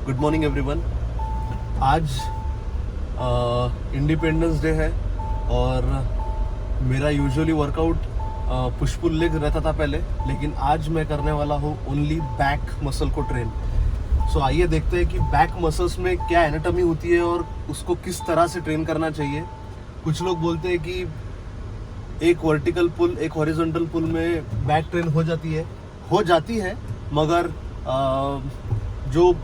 Good morning everyone. आज independence day है और मेरा usually workout push pull leg रहता था पहले, लेकिन आज मैं करने वाला हूँ ओनली बैक मसल को ट्रेन। सो आइए देखते हैं कि बैक मसल्स में क्या एनाटॉमी होती है और उसको किस तरह से ट्रेन करना चाहिए। कुछ लोग बोलते हैं कि एक वर्टिकल पुल एक हॉरिजॉन्टल पुल में बैक ट्रेन हो जाती है, मगर जो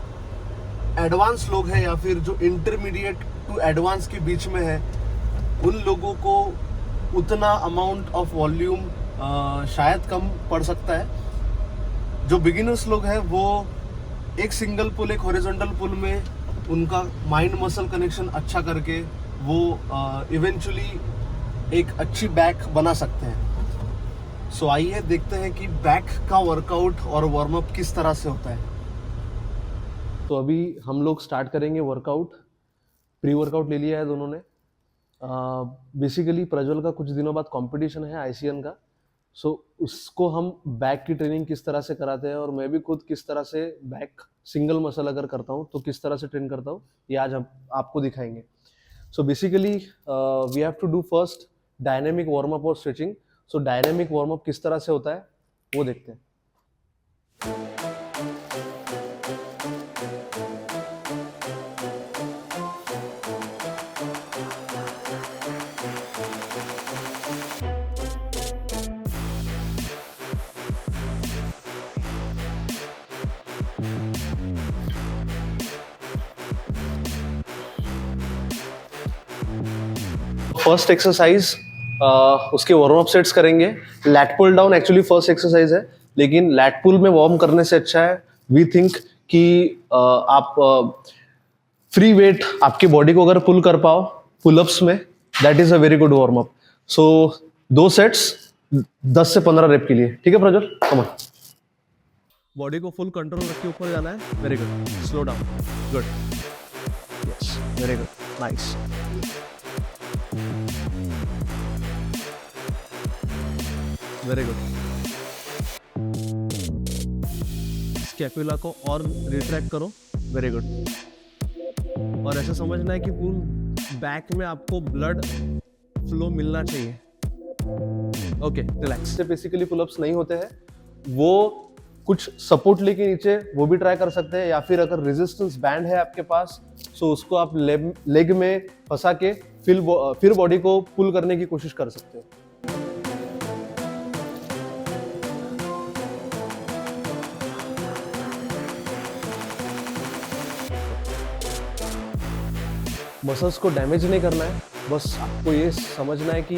एडवांस लोग हैं या फिर जो इंटरमीडिएट टू एडवांस के बीच में है, उन लोगों को उतना अमाउंट ऑफ वॉल्यूम शायद कम पड़ सकता है। जो बिगिनर्स लोग हैं वो एक सिंगल पुल एक हॉरिजॉन्टल पुल में उनका माइंड मसल कनेक्शन अच्छा करके वो इवेंचुअली एक अच्छी बैक बना सकते हैं। सो आइए देखते हैं कि बैक का वर्कआउट और वार्म अप किस तरह से होता है। तो अभी हम लोग स्टार्ट करेंगे वर्कआउट। प्री वर्कआउट ले लिया है दोनों ने। बेसिकली प्रज्वल का कुछ दिनों बाद कंपटीशन है आईसीएन का, सो उसको हम बैक की ट्रेनिंग किस तरह से कराते हैं और मैं भी खुद किस तरह से बैक सिंगल मसल अगर करता हूँ तो किस तरह से ट्रेन करता हूँ, ये आज हम आपको दिखाएंगे। So basically we have to do first dynamic warm up और stretching. So dynamic warm up किस तरह से होता है वो देखते हैं। फर्स्ट एक्सरसाइज उसके वार्म अप सेट्स करेंगे। Lat pull down actually first exercise है, लेकिन लैट पुल में वार्म करने से अच्छा है वी थिंक कि आप फ्री वेट आपकी बॉडी को अगर पुल कर पाओ पुलअप्स में, that is a very good warm up. So 2 sets 10 से 15 रेप के लिए, ठीक है प्रज्वल? Come on. बॉडी को फुल कंट्रोल रख के ऊपर जाना है। Very good, slow down, good, yes, very good, nice. Very good. Scapula को और रिट्रैक्ट करो। Very good. और ऐसा समझना है कि पूल बैक में आपको ब्लड फ्लो मिलना चाहिए। Okay, relax. से बेसिकली पुलअप्स नहीं होते हैं, वो कुछ सपोर्ट लेके नीचे वो भी ट्राई कर सकते हैं, या फिर अगर रेजिस्टेंस बैंड है आपके पास तो उसको आप लेग में फंसा के फिर बॉडी को पुल करने की कोशिश कर सकते हो। मसल्स को डैमेज नहीं करना है, बस आपको ये समझना है कि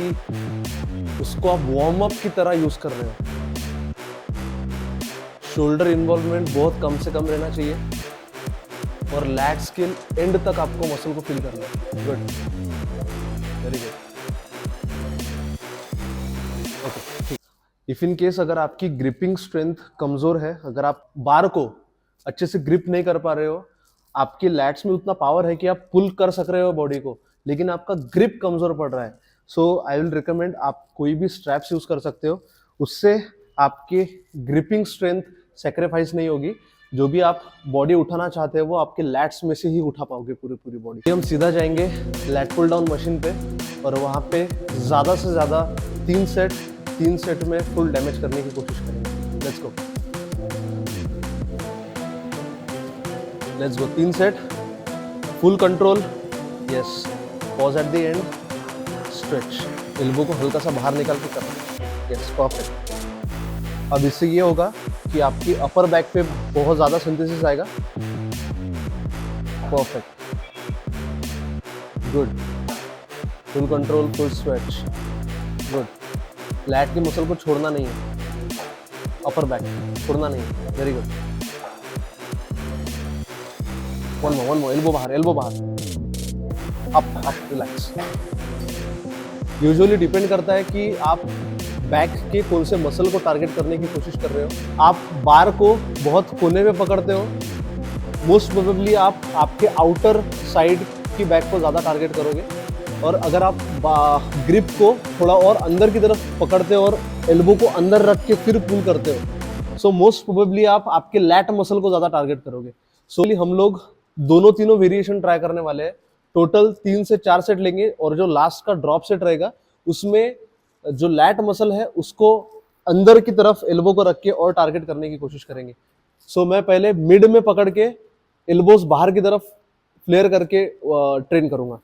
उसको आप वार्म अप की तरह यूज कर रहे हो। शोल्डर इन्वॉल्वमेंट बहुत कम से कम रहना चाहिए और लैट्स के एंड तक आपको मसल को फील करना है। Good, very good. ओके, ठीक। इफ इन केस अगर आपकी ग्रिपिंग स्ट्रेंथ कमजोर है, अगर आप बार को अच्छे से ग्रिप नहीं कर पा रहे हो, आपके लैट्स में उतना पावर है कि आप पुल कर सक रहे हो बॉडी को, लेकिन आपका ग्रिप कमजोर पड़ रहा है, सो आई विल रिकमेंड आप कोई भी स्ट्रैप्स यूज कर सकते हो। उससे आपके ग्रिपिंग स्ट्रेंथ सेक्रीफाइस नहीं होगी। जो भी आप बॉडी उठाना चाहते हैं वो आपके लैट्स में से ही उठा पाओगे पूरी बॉडी। हम सीधा जाएंगे लैट पुल डाउन मशीन पे और वहाँ पे ज़्यादा से ज़्यादा 3 सेट में फुल डैमेज करने की कोशिश करेंगे। Let's go, let's go. 3 set, full control, yes, pause at the end, stretch, elbow को हल्का सा बाहर निकाल के करना, यस, परफेक्ट। अब इससे ये होगा कि आपकी अपर बैक पे बहुत ज्यादा सिंथेसिस आएगा। Perfect, good, full control, full stretch, good. Lat की मसल को छोड़ना नहीं है, अपर बैक छोड़ना नहीं है, very good. One more, elbow बाहर, अप, रिलैक्स। यूजुअली डिपेंड करता है कि आप बैक के कौन से मसल को टारगेट करने की कोशिश कर रहे हो। आप बार को बहुत कोने में पकड़ते हो, मोस्ट प्रोबेबली आप आपके आउटर साइड की बैक को ज़्यादा टारगेट करोगे, और अगर आप ग्रिप को थोड़ा और अंदर की तरफ पकड़ते हो और एल्बो को अंदर रख के फिर पुल करते हो, सो मोस्ट प्रोबेबली आप आपके लैट मसल को ज़्यादा टारगेट करोगे। सो हम लोग दोनों तीनों वेरिएशन ट्राई करने वाले हैं। टोटल 3 से 4 सेट लेंगे और जो लास्ट का ड्रॉप सेट रहेगा उसमें जो लैट मसल है उसको अंदर की तरफ एल्बो को रख के और टारगेट करने की कोशिश करेंगे। सो मैं पहले मिड में पकड़ के एल्बोस बाहर की तरफ फ्लेयर करके ट्रेन करूंगा।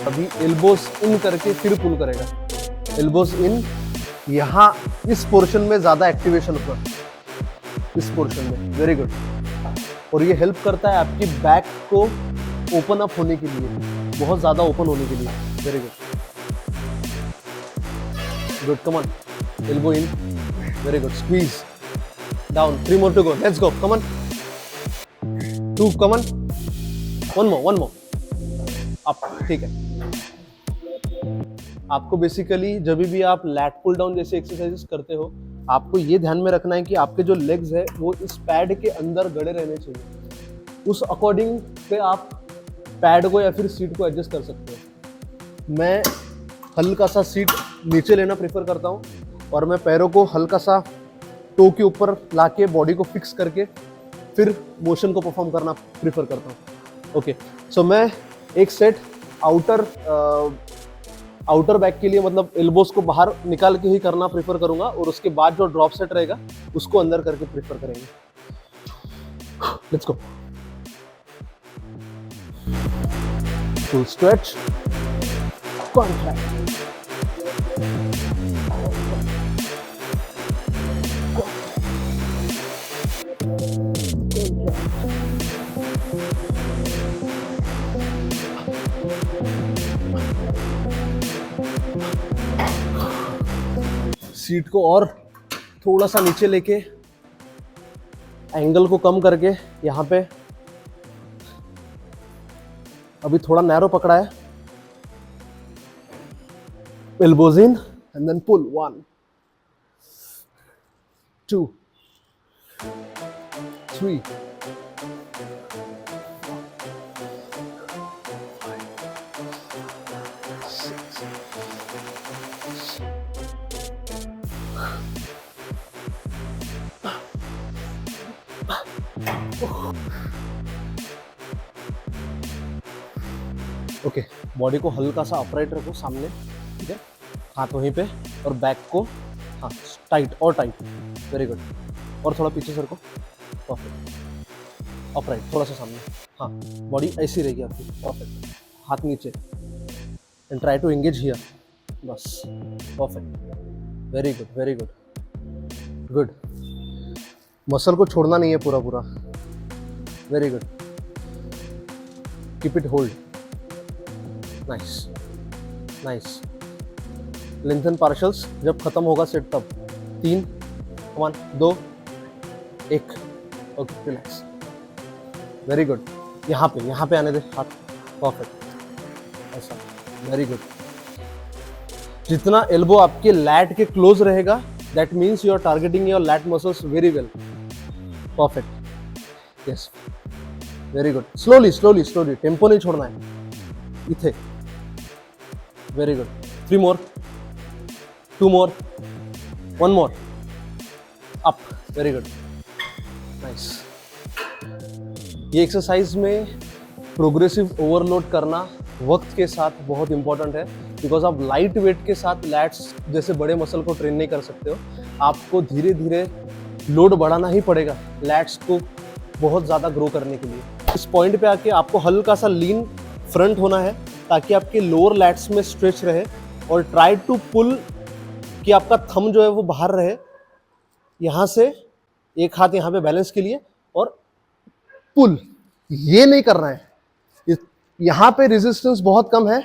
अभी एल्बोस इन करके फिर पुल करेगा। एल्बोस इन, यहाँ इस पोर्शन में ज्यादा एक्टिवेशन होगा, इस पोर्शन में। Very good. और ये हेल्प करता है आपकी बैक को ओपन अप होने के लिए, बहुत ज्यादा ओपन होने के लिए। Very good, good, come on, elbow in, very good, squeeze down, 3 more to go, let's go, come on, 2, come on, 1 more, up, ठीक है। आपको बेसिकली जब भी आप लैट पुल डाउन जैसे एक्सरसाइजेस करते हो, आपको ये ध्यान में रखना है कि आपके जो लेग्स है वो इस पैड के अंदर गड़े रहने चाहिए। उस अकॉर्डिंग पे आप पैड को या फिर सीट को एडजस्ट कर सकते हो। मैं हल्का सा सीट नीचे लेना प्रेफर करता हूँ और मैं पैरों को हल्का सा टो के ऊपर लाके बॉडी को फिक्स करके फिर मोशन को परफॉर्म करना प्रेफर करता हूँ। ओके, सो मैं एक सेट आउटर बैक के लिए, मतलब एल्बोस को बाहर निकाल के ही करना प्रेफर करूंगा और उसके बाद जो ड्रॉप सेट रहेगा उसको अंदर करके प्रेफर करेंगे। Let's go, full stretch, contract, seat को और थोड़ा सा नीचे लेके एंगल को कम करके यहाँ पे अभी थोड़ा नैरो पकड़ा है। Elbows in and then pull, 1, 2, 3, 6। Okay, body को हल्का सा अपराइट रखो सामने, ठीक है, हाथ वहीं पे और बैक को, हाँ, टाइट और टाइट, वेरी गुड, और थोड़ा पीछे सरको, परफेक्ट, अपराइट, थोड़ा सा सामने, हाँ, बॉडी ऐसी रहेगी आपकी, परफेक्ट, हाथ नीचे and try to engage here, बस, perfect, very good, very good, good. Muscle को छोड़ना नहीं है पूरा पूरा, very good, keep it hold, nice nice. Lengthen partials जब खत्म होगा सेट तब, 3, 1, 2, 1, ओके, रिलैक्स, वेरी गुड। यहाँ पे आने दे हाथ, परफेक्ट, ऐसा, वेरी गुड। जितना एल्बो आपके लैट के क्लोज रहेगा, that means you are targeting your lat muscles very well, perfect, yes, very good. Slowly slowly slowly, tempo नहीं छोड़ना है, इथे, very good, 3 more, 2 more, 1 more, up, very good, nice. ये exercise में progressive overload करना वक्त के साथ बहुत इंपॉर्टेंट है, बिकॉज आप लाइट वेट के साथ लैट्स जैसे बड़े मसल को ट्रेन नहीं कर सकते हो। आपको धीरे धीरे लोड बढ़ाना ही पड़ेगा लैट्स को बहुत ज़्यादा ग्रो करने के लिए। इस पॉइंट पे आके आपको हल्का सा लीन फ्रंट होना है ताकि आपके लोअर लैट्स में स्ट्रेच रहे, और ट्राई टू पुल कि आपका थंब जो है वो बाहर रहे, यहाँ से एक हाथ यहाँ पे बैलेंस के लिए, और पुल, ये नहीं करना है। यहाँ पे रेजिस्टेंस बहुत कम है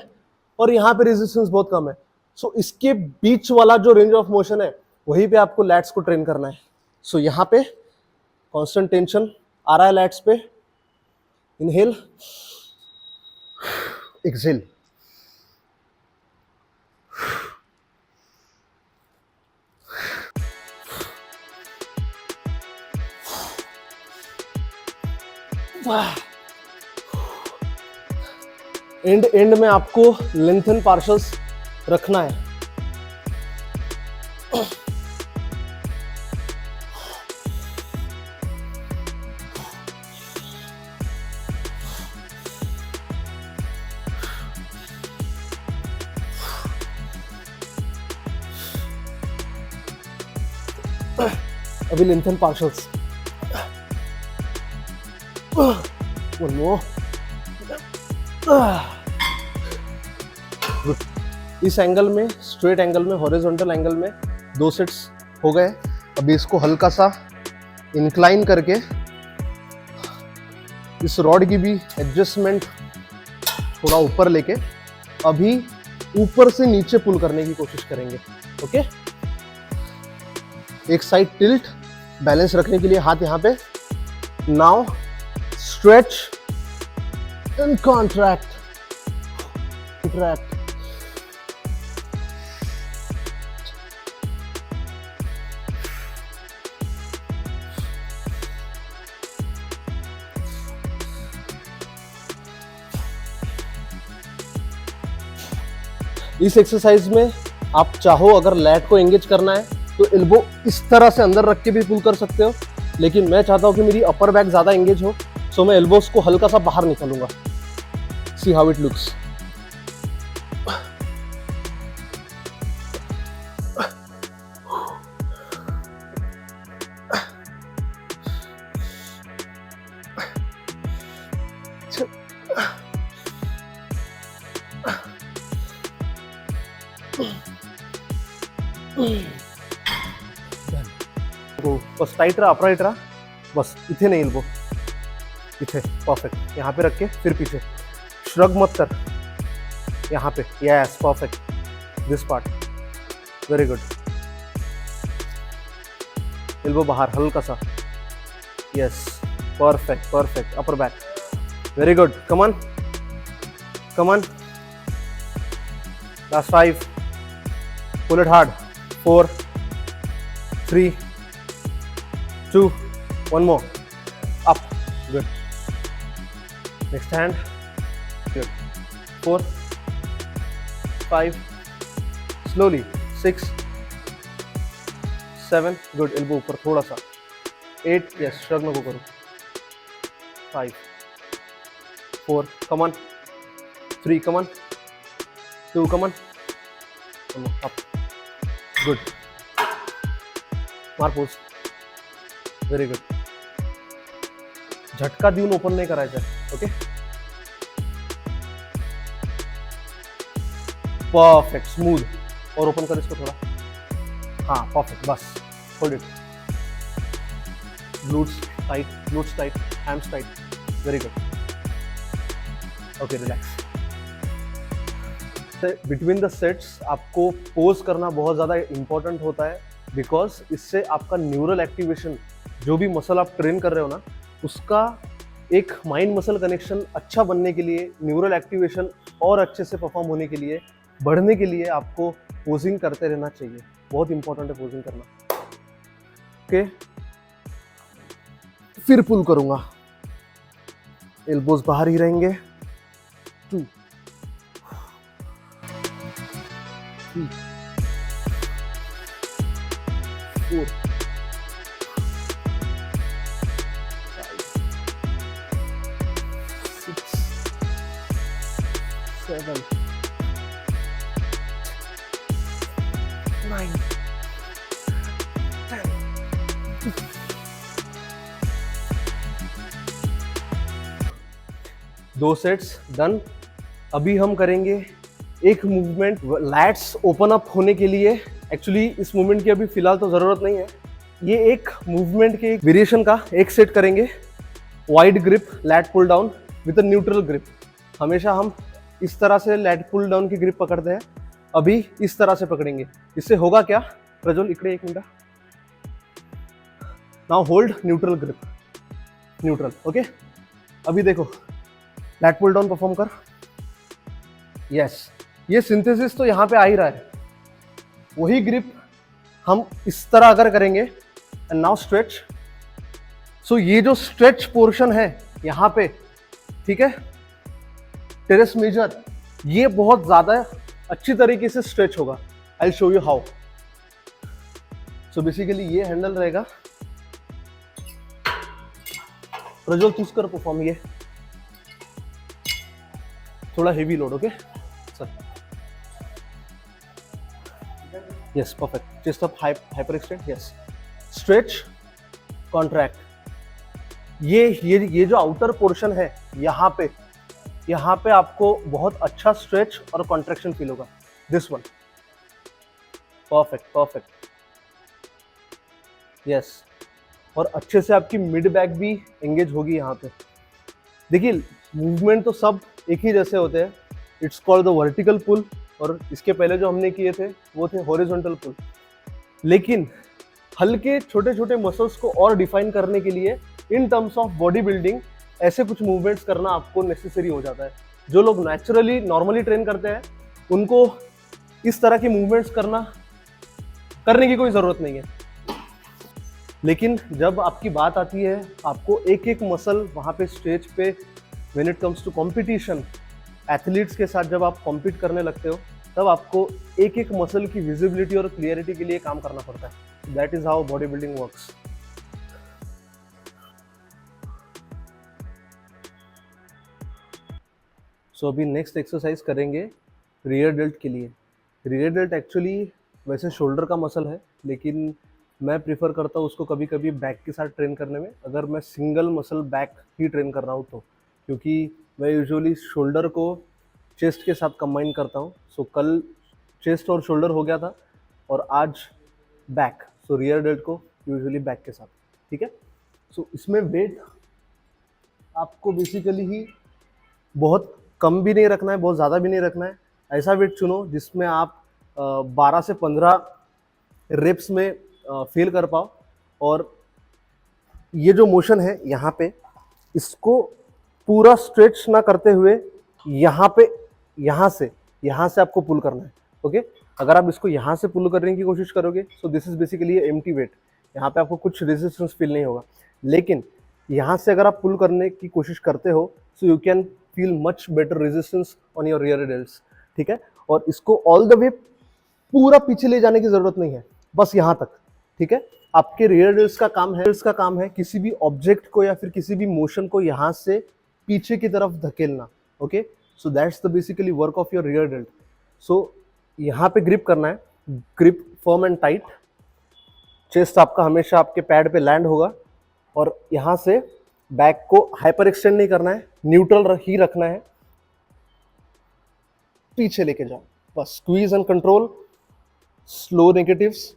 और यहाँ पे रेजिस्टेंस बहुत कम है, सो इसके बीच वाला जो रेंज ऑफ मोशन है वहीं पे आपको लैट्स को ट्रेन करना है। सो यहाँ पे कांस्टेंट टेंशन आ रहा है लैट्स पे, इनहेल, एक्सहेल, एंड में आपको लेंथन पार्शल्स रखना है। अभी लेंथन पार्शल्स, वन मोर। इस एंगल में, स्ट्रेट एंगल में, हॉरिजॉन्टल एंगल में 2 सेट्स हो गए। अभी इसको हल्का सा इंक्लाइन करके इस रॉड की भी एडजस्टमेंट थोड़ा ऊपर लेके अभी ऊपर से नीचे पुल करने की कोशिश करेंगे। ओके, एक साइड टिल्ट, बैलेंस रखने के लिए हाथ यहां पे। Now stretch and contract, contract. इस एक्सरसाइज में आप चाहो अगर लैट को एंगेज करना है तो एल्बो इस तरह से अंदर रख के भी पुल कर सकते हो, लेकिन मैं चाहता हूं कि मेरी अपर बैक ज्यादा एंगेज हो, सो मैं एल्बोस को हल्का सा बाहर निकालूंगा। See how it looks. बस टाइट रहा, अपराइट रहा, बस इथे नहीं एल्बो, इथे परफेक्ट। यहाँ पे रख के फिर पीछे, श्रग मत कर, यहाँ पे, yes perfect, this part, very good. Elbow बाहर हल्का सा, yes perfect perfect, upper back, very good. Come on come on, last 5, pull it hard, 4 3 2 1 more, up, good. Next hand, good. 4 5, slowly, 6 7, good. Elbow ऊपर थोड़ा सा, 8, yes, shrug में को करो, 5 4, come on, 3, come on, 2, come on, up, good. मार pose, very good. झटका देऊन open नाही करायचं. Okay, perfect, smooth. और ओपन कर इसको थोड़ा. हाँ परफेक्ट, बस hold it. Glutes tight, hams tight. Very good. Okay, relax. Between the sets आपको पोज करना बहुत ज़्यादा इंपॉर्टेंट होता है, बिकॉज इससे आपका न्यूरल एक्टिवेशन, जो भी मसल आप ट्रेन कर रहे हो ना, उसका एक माइंड मसल कनेक्शन अच्छा बनने के लिए, न्यूरल एक्टिवेशन और अच्छे से परफॉर्म होने के लिए, बढ़ने के लिए आपको पोजिंग करते रहना चाहिए. बहुत इंपॉर्टेंट है पोजिंग करना. ओके, फिर पुल करूंगा. एल्बोज बाहर ही रहेंगे. 2 3 4 7 9 10. दो सेट्स डन. अभी हम करेंगे एक मूवमेंट लैट्स ओपन अप होने के लिए. एक्चुअली इस मूवमेंट की अभी फिलहाल तो जरूरत नहीं है. ये एक मूवमेंट के वेरिएशन का एक सेट करेंगे. Wide grip lat pull down with a neutral grip. हमेशा हम इस तरह से लैट पुल डाउन की ग्रिप पकड़ते हैं. अभी इस तरह से पकड़ेंगे. इससे होगा क्या, प्रज्वल इकडे एक minute. Now hold neutral grip, neutral. Okay, अभी देखो लैट पुल डाउन परफॉर्म कर. यस, ये सिंथेसिस तो यहाँ पे आ ही रहा है. वही ग्रिप हम इस तरह अगर करेंगे. And now stretch. सो ये जो स्ट्रेच पोर्शन है यहाँ पे, ठीक है, टेरेस मेजर, ये बहुत ज्यादा अच्छी तरीके से स्ट्रेच होगा। I show you how. So basically ये हैंडल रहेगा। प्रज्वल चूज कर परफॉर्म, ये थोड़ा heavy load. Okay sir, yes perfect. Chest up, hyper extend, yes stretch, contract. ये जो आउटर पोर्शन है यहाँ पे आपको बहुत अच्छा स्ट्रेच और कॉन्ट्रैक्शन फील होगा। This one, perfect, yes. और अच्छे से आपकी मिड बैक भी एंगेज होगी यहाँ पे। देखिए मूवमेंट तो सब एक ही जैसे होते हैं। इट्स कॉल्ड द वर्टिकल पुल, और इसके पहले जो हमने किए थे वो थे हॉरिजॉन्टल पुल। लेकिन हल्के छोटे छोटे मसल्स को और डिफाइन करने के लिए in terms of body building ऐसे कुछ मूवमेंट्स करना आपको नेसेसरी हो जाता है। जो लोग नेचुरली नॉर्मली ट्रेन करते हैं उनको इस तरह की मूवमेंट्स करने की कोई ज़रूरत नहीं है। लेकिन जब आपकी बात आती है आपको एक एक मसल वहाँ पे स्टेज पे, when it comes to competition, athletes के साथ जब आप कॉम्पीट करने लगते हो तब आपको एक एक मसल की विजिबिलिटी और क्लियरिटी के लिए काम करना पड़ता है। That is how body building works. So अभी नेक्स्ट एक्सरसाइज करेंगे रियर डेल्ट के लिए। रियर डेल्ट एक्चुअली वैसे शोल्डर का मसल है, लेकिन मैं प्रीफर करता हूँ उसको कभी कभी बैक के साथ ट्रेन करने में, अगर मैं सिंगल मसल बैक ही ट्रेन कर रहा हूँ तो, क्योंकि मैं यूजुअली शोल्डर को चेस्ट के साथ कंबाइन करता हूँ। सो कल चेस्ट और शोल्डर हो गया था और आज बैक, सो रियर डेल्ट को यूजुअली बैक के साथ, ठीक है। सो इसमें वेट आपको बेसिकली ही बहुत कम भी नहीं रखना है, बहुत ज़्यादा भी नहीं रखना है। ऐसा वेट चुनो जिसमें आप 12 से 15 रेप्स में फेल कर पाओ। और ये जो मोशन है यहाँ पे, इसको पूरा स्ट्रेच ना करते हुए यहाँ से आपको पुल करना है। ओके, अगर आप इसको यहाँ से पुल करने की कोशिश करोगे so this is basically empty weight, यहाँ पे आपको कुछ रेजिस्टेंस फील नहीं होगा। लेकिन यहाँ से अगर आप पुल करने की कोशिश करते हो so you can feel much better resistance on your rear delts, ठीक है। और इसको ऑल द वे पूरा पीछे ले जाने की जरूरत नहीं है, बस यहाँ तक, ठीक है। आपके रियर डेल्ट्स का काम है किसी भी ऑब्जेक्ट को या फिर किसी भी मोशन को यहाँ से पीछे की तरफ धकेलना। Okay, so that's the basically work of your rear delt. सो यहाँ पे ग्रिप करना है, grip firm and tight. Chest आपका हमेशा आपके पैड पे लैंड होगा और यहाँ से बैक को हाइपर एक्सटेंड नहीं करना है, न्यूट्रल ही रखना है, पीछे लेके जाओ बस। Squeeze and control, slow negatives.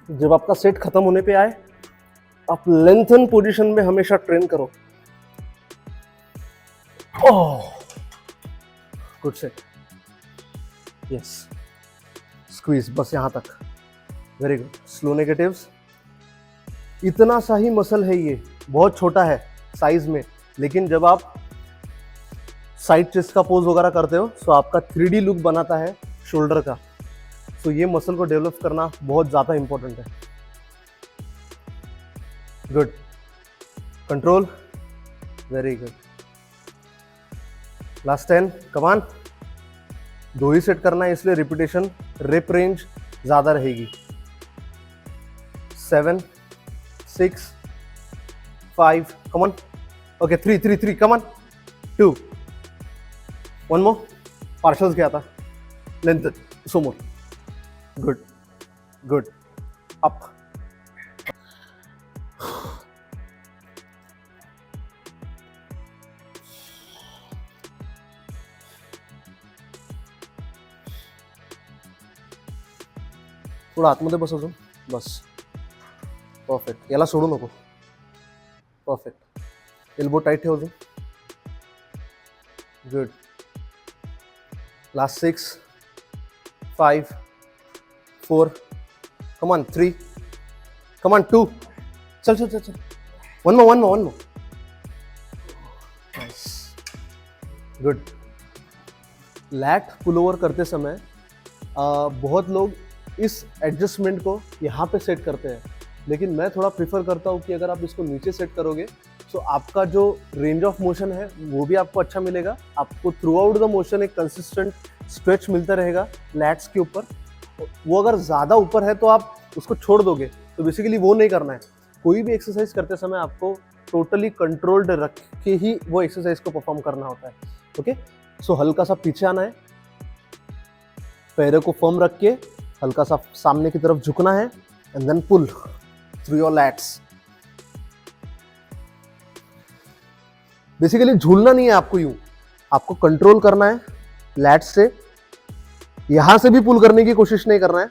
जब आपका सेट खत्म होने पे आए आप लेंथन पोजीशन में हमेशा ट्रेन करो। Good set, yes. स्क्वीज बस यहां तक, वेरी गुड। Slow negatives. इतना सा ही मसल है, ये बहुत छोटा है साइज में, लेकिन जब आप साइड चेस्ट का पोज वगैरह करते हो तो आपका 3D लुक बनाता है शोल्डर का। तो ये मसल को डेवलप करना बहुत ज़्यादा इंपॉर्टेंट है। Good, control, very good. Last 10, come on. 2 he set करना है इसलिए रिपीटेशन, रेप रेंज ज़्यादा रहेगी। 7, 6, 5, come on. Okay, 3, come on. 2, 1 more. Partials गया था, length, so more. Good, good, up. थोडं आतमध्ये बस अजून, बस परफेक्ट. याला सोडू नको. परफेक्ट. एल्बो टाइट ठेव अजून. Good. Last 6, 5, 4, come on 3, come on 2, चल चल चल चल, one more, nice, good। Lat pull over करते समय बहुत लोग इस एडजस्टमेंट को यहाँ पे सेट करते हैं, लेकिन मैं थोड़ा प्रिफर करता हूँ कि अगर आप इसको नीचे सेट करोगे तो आपका जो रेंज ऑफ मोशन है वो भी आपको अच्छा मिलेगा, आपको थ्रू आउट द मोशन एक कंसिस्टेंट स्ट्रेच मिलता रहेगा लैट्स के ऊपर। वो अगर ज़्यादा ऊपर है तो आप उसको छोड़ दोगे, तो बेसिकली वो नहीं करना है। कोई भी एक्सरसाइज करते समय आपको टोटली कंट्रोल्ड रख के ही वो एक्सरसाइज को परफॉर्म करना होता है। ओके, सो हल्का सा पीछे आना है, पैरों को फर्म रख के हल्का सा सामने की तरफ झुकना है and then pull through your lats. Basically झूलना नहीं है आपको, यूं आपको कंट्रोल करना है लैट्स से। यहां से भी पुल करने की कोशिश नहीं करना है,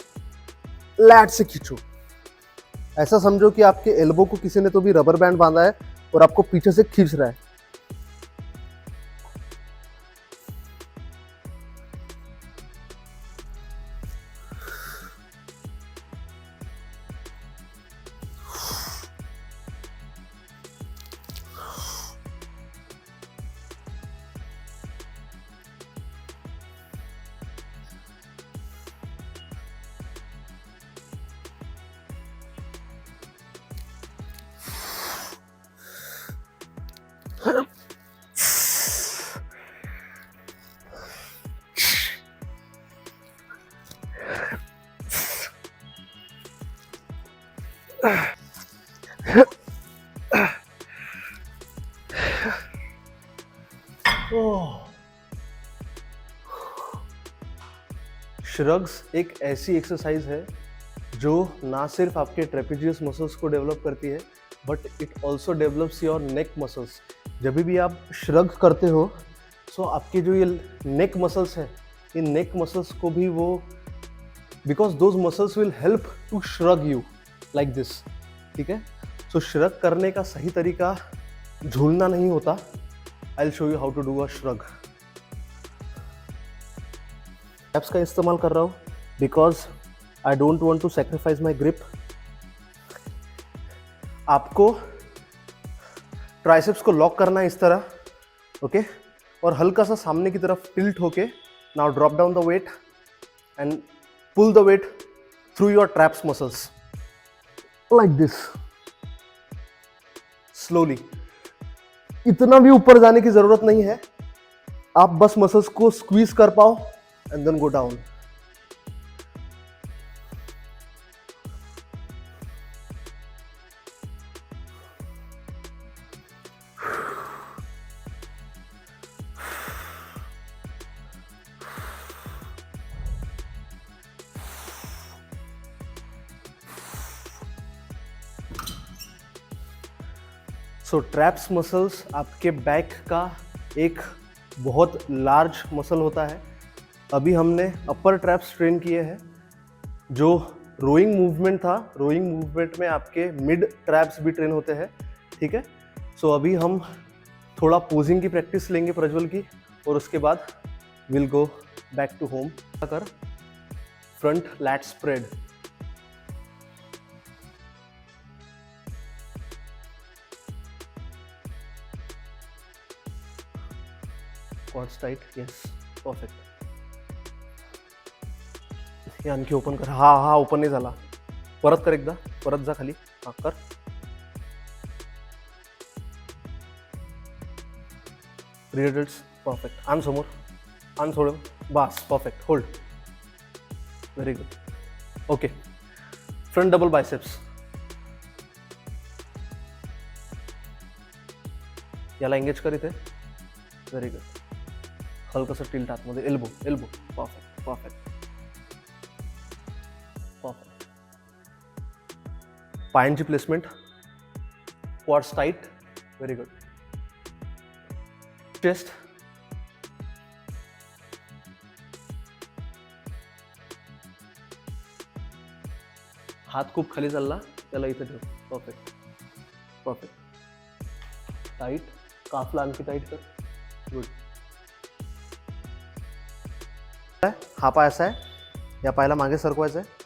लैट से खींचो। ऐसा समझो कि आपके एल्बो को किसी ने तो भी रबर बैंड बांधा है और आपको पीछे से खींच रहा है। श्रग्स एक ऐसी एक्सरसाइज है जो ना सिर्फ आपके ट्रेपेजियस मसल्स को डेवलप करती है, but it also develops your neck muscles. जब भी आप श्रग करते हो सो आपके जो ये नेक मसल्स है, इन नेक मसल्स को भी वो, because those muscles will help to shrug you like this. ठीक है, सो श्रग करने का सही तरीका झूलना नहीं होता। I will show you how to do a shrug. एप्स का इस्तेमाल कर रहा हूँ because I don't want to sacrifice my grip. आपको ट्राइसेप्स को लॉक करना है इस तरह, ओके, और हल्का सा सामने की तरफ टिल्ट होके now drop down the weight and pull the weight through your traps muscles like this slowly. इतना भी ऊपर जाने की जरूरत नहीं है, आप बस मसल्स को स्क्वीज कर पाओ and then go down. So traps muscles आपके बैक का एक बहुत लार्ज मसल होता है। अभी हमने अपर ट्रैप्स ट्रेन किए हैं, जो रोइंग मूवमेंट था। रोइंग मूवमेंट में आपके मिड ट्रैप्स भी ट्रेन होते हैं। ठीक है, सो अभी हम थोड़ा पोजिंग की प्रैक्टिस लेंगे प्रज्वल की, और उसके बाद will go back to home. कर front lat spread, quads tight, yes perfect. हे आणखी ओपन कर, हा ओपन नाही झाला, परत कर एकदा, परत जा खाली, हा कर। रिडल्स परफेक्ट, आण समोर, आण सोड, बस perfect, hold, very good. Okay, front double biceps, याला एंगेज कर इथे, व्हेरी गुड। हलकंसं टिल्ट आतमध्ये, elbow elbow, perfect perfect perfect. पायांची placement, quads tight, very good. Chest, हात खूप खाली चालला, त्याला इथे ठेव, परफेक्ट परफेक्ट। टाइट, काफला आणखी टाइट कर, गुड। हा पाय असा आहे, या पायाला मागे सरकवायचा आहे,